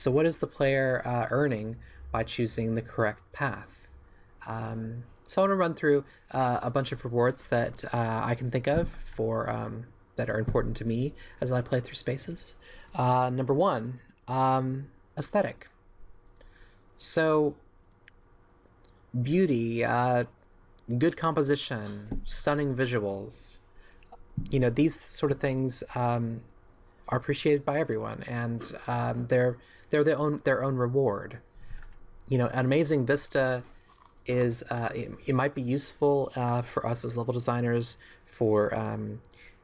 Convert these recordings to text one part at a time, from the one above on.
So what is the player earning by choosing the correct path? So I want to run through a bunch of rewards that I can think of for that are important to me as I play through Spaces. Number one, aesthetic. So beauty, good composition, stunning visuals. These sort of things are appreciated by everyone, and they're their own reward. An amazing vista is it might be useful for us as level designers for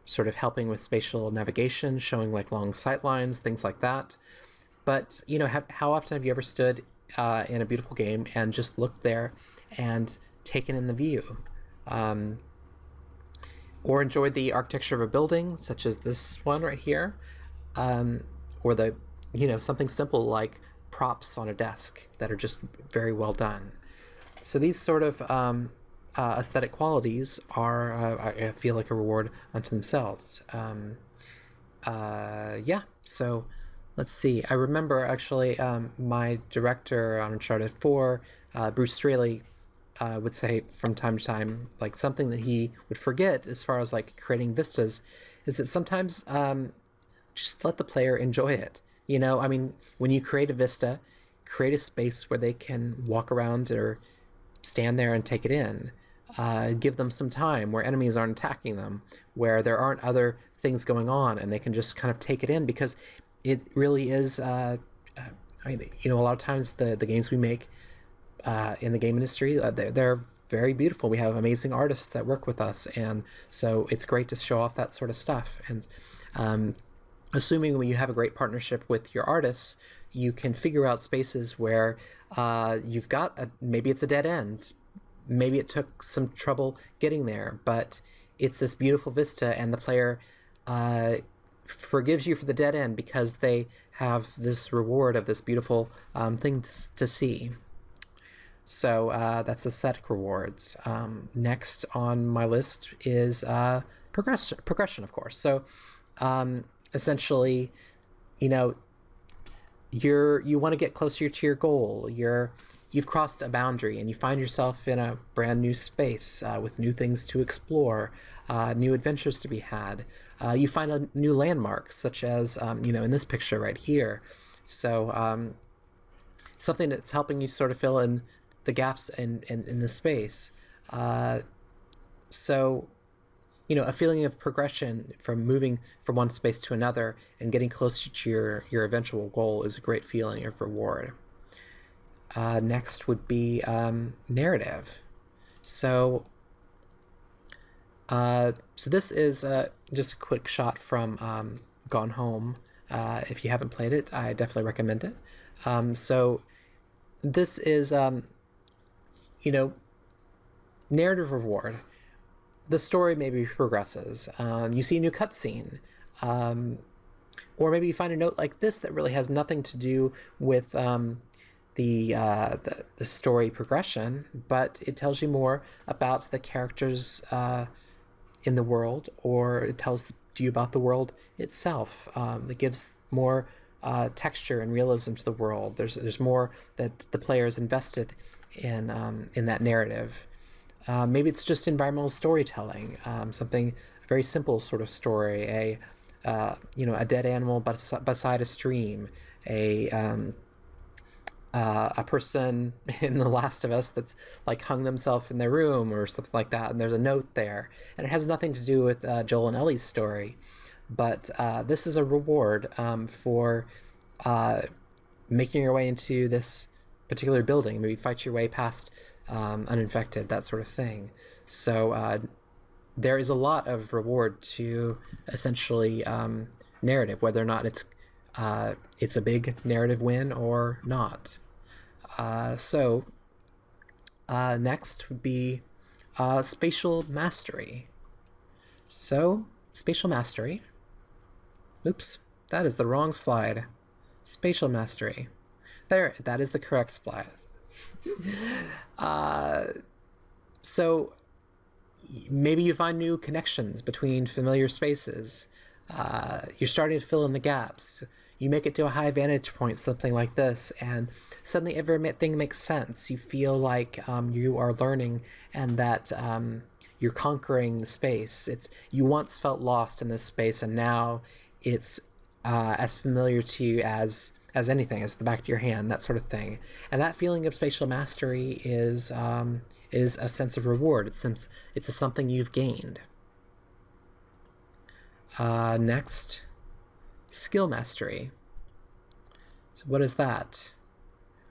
sort of helping with spatial navigation, showing like long sight lines, things like that. But how often have you ever stood in a beautiful game and just looked there and taken in the view? Or enjoyed the architecture of a building, such as this one right here, or something simple like props on a desk that are just very well done. So these sort of aesthetic qualities are, I feel like, a reward unto themselves. Yeah, so let's see. I remember actually my director on Uncharted 4, Bruce Straley, would say from time to time, like something that he would forget as far as like creating vistas is that sometimes just let the player enjoy it. When you create a vista, create a space where they can walk around or stand there and take it in. Give them some time where enemies aren't attacking them, where there aren't other things going on, and they can just kind of take it in, because it really is. A lot of times the games we make in the game industry, they're very beautiful. We have amazing artists that work with us, and so it's great to show off that sort of stuff. And assuming when you have a great partnership with your artists, you can figure out spaces where you've got maybe it's a dead end, maybe it took some trouble getting there, but it's this beautiful vista, and the player forgives you for the dead end because they have this reward of this beautiful thing to see. So that's aesthetic rewards. Next on my list is progression, of course. So essentially, you want to get closer to your goal. You've crossed a boundary and you find yourself in a brand new space with new things to explore, new adventures to be had. You find a new landmark, such as in this picture right here. So something that's helping you sort of fill in the gaps in the space. So a feeling of progression from moving from one space to another and getting closer to your eventual goal is a great feeling of reward. Next would be narrative. So this is just a quick shot from Gone Home. If you haven't played it, I definitely recommend it. So this is narrative reward. The story maybe progresses. You see a new cutscene, or maybe you find a note like this that really has nothing to do with the story progression, but it tells you more about the characters in the world, or it tells you about the world itself. It gives more texture and realism to the world. There's more that the player is invested in that narrative. Maybe it's just environmental storytelling, something a very simple sort of story, a dead animal beside a stream, a person in The Last of Us that's like hung themselves in their room or something like that, and there's a note there, and it has nothing to do with Joel and Ellie's story, but this is a reward for making your way into this particular building, maybe fight your way past uninfected, that sort of thing. So there is a lot of reward to essentially narrative, whether or not it's a big narrative win or not. So next would be spatial mastery. So spatial mastery. Oops, that is the wrong slide. Spatial mastery. There, that is the correct slide. So maybe you find new connections between familiar spaces. You're starting to fill in the gaps. you make it to a high vantage point, something like this, and suddenly everything makes sense. You feel like you are learning, and that you're conquering the space. It's you once felt lost in this space, and now it's as familiar to you as anything, as the back of your hand, that sort of thing. And that feeling of spatial mastery is a sense of reward. It's something you've gained. Next, skill mastery. So what is that?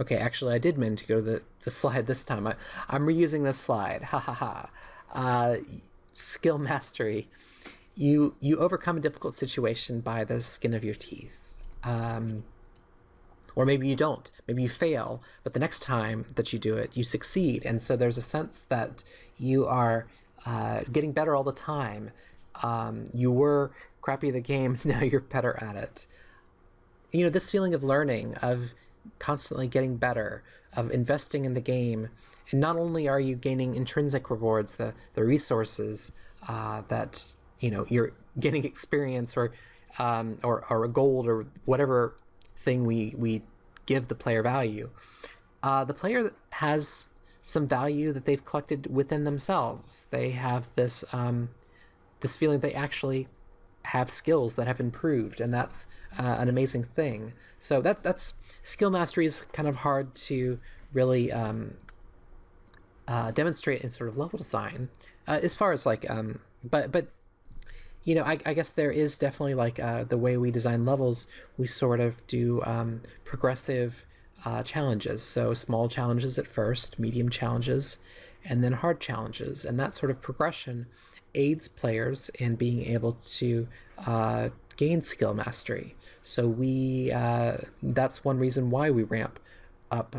Okay, actually, I did mean to go to the slide this time. I'm reusing this slide. Ha ha ha. Skill mastery. You overcome a difficult situation by the skin of your teeth. Or maybe you don't. Maybe you fail, but the next time that you do it, you succeed. And so there's a sense that you are getting better all the time. You were crappy at the game, now you're better at it. This feeling of learning, of constantly getting better, of investing in the game, and not only are you gaining intrinsic rewards, the resources that you're getting experience or a gold or whatever thing we give the player value. The player has some value that they've collected within themselves. They have this feeling they actually have skills that have improved, and that's an amazing thing. So that's skill mastery is kind of hard to really demonstrate in sort of level design, as far as like but I guess there is definitely like the way we design levels, we sort of do progressive challenges. So small challenges at first, medium challenges, and then hard challenges, and that sort of progression aids players in being able to gain skill mastery. So that's one reason why we ramp up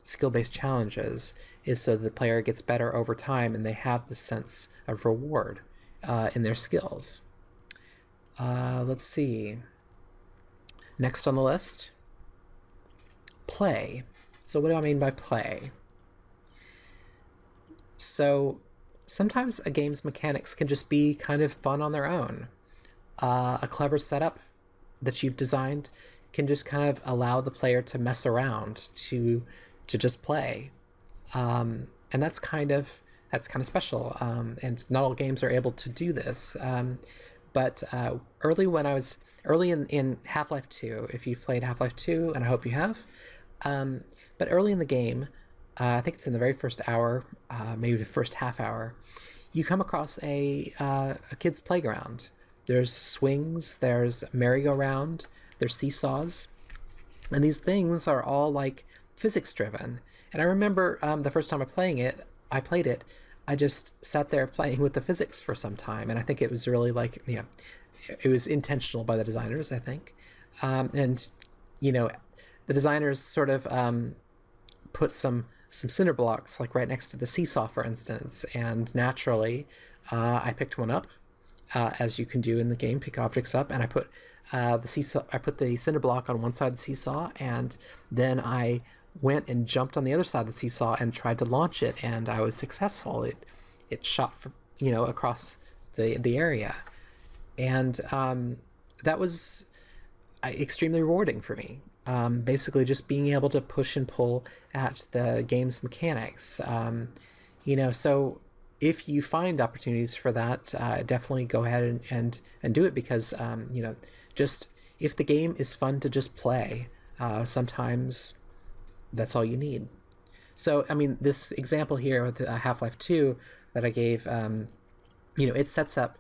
skill-based challenges, is so the player gets better over time and they have the sense of reward in their skills. Let's see. Next on the list, play. So what do I mean by play? So sometimes a game's mechanics can just be kind of fun on their own. A clever setup that you've designed can just kind of allow the player to mess around, to just play, and that's kind of special. And not all games are able to do this. But early in Half-Life 2, if you've played Half-Life 2, and I hope you have, but early in the game, I think it's in the very first hour, maybe the first half hour, you come across a kid's playground. There's swings, there's merry-go-round, there's seesaws, and these things are all like physics driven. And I remember the first time I played it, I just sat there playing with the physics for some time, and I think it was really like, it was intentional by the designers, I think. And the designers sort of put some cinder blocks like right next to the seesaw, for instance, and naturally I picked one up, as you can do in the game, pick objects up, and I put the cinder block on one side of the seesaw, and then I went and jumped on the other side of the seesaw and tried to launch it, and I was successful. It shot across the area, and that was extremely rewarding for me. Basically just being able to push and pull at the game's mechanics. So if you find opportunities for that, definitely go ahead and do it, because just if the game is fun to just play, sometimes that's all you need. So I mean, this example here with Half-Life 2 that I gave, it sets up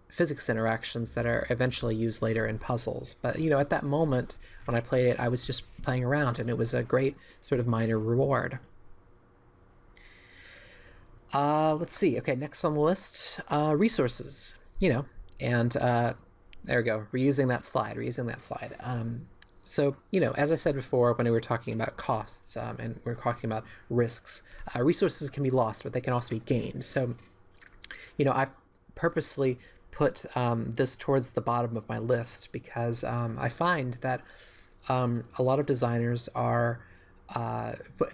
physics interactions that are eventually used later in puzzles. But at that moment when I played it, I was just playing around, and it was a great sort of minor reward. Let's see. Okay, next on the list, resources. And there we go. Reusing that slide. So, as I said before, when we were talking about costs, and we're talking about risks, resources can be lost, but they can also be gained. So, I purposely put this towards the bottom of my list, because I find that a lot of designers are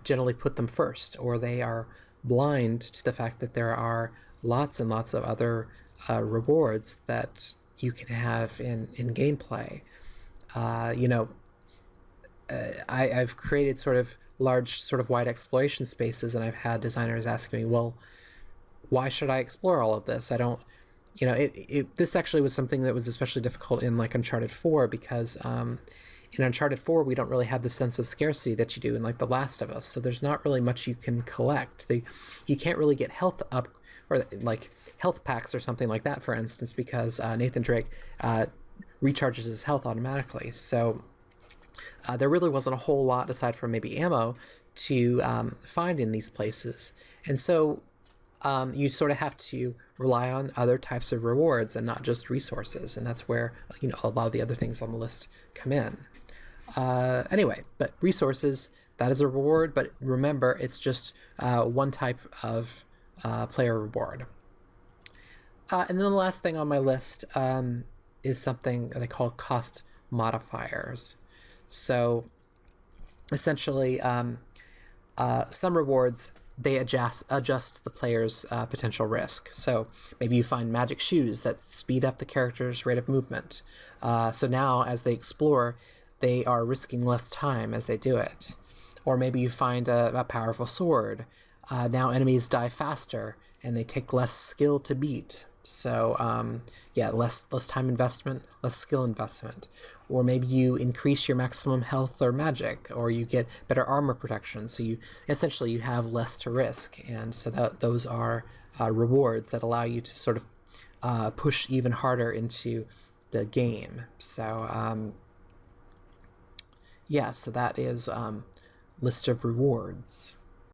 generally put them first, or they are blind to the fact that there are lots and lots of other rewards that you can have in gameplay. You know, I've created sort of large, sort of wide exploration spaces, and I've had designers asking me, well, why should I explore all of this? I don't, you know, this actually was something that was especially difficult in like Uncharted 4 because in Uncharted 4 we don't really have the sense of scarcity that you do in like The Last of Us. So there's not really much you can collect. You can't really get health up or like health packs or something like that, for instance, because Nathan Drake recharges his health automatically. So there really wasn't a whole lot aside from maybe ammo to find in these places. And so you sort of have to rely on other types of rewards and not just resources. And that's where, you know, a lot of the other things on the list come in. Anyway, but resources, that is a reward, but remember, it's just one type of player reward. And then the last thing on my list is something they call cost modifiers. So essentially, some rewards, they adjust the player's potential risk. So maybe you find magic shoes that speed up the character's rate of movement. So now, as they explore, they are risking less time as they do it. Or maybe you find a powerful sword. Now enemies die faster, and they take less skill to beat. So yeah, less time investment, less skill investment. Or maybe you increase your maximum health or magic, or you get better armor protection. So you essentially you have less to risk, and so those are rewards that allow you to sort of push even harder into the game. So yeah, so that is list of rewards.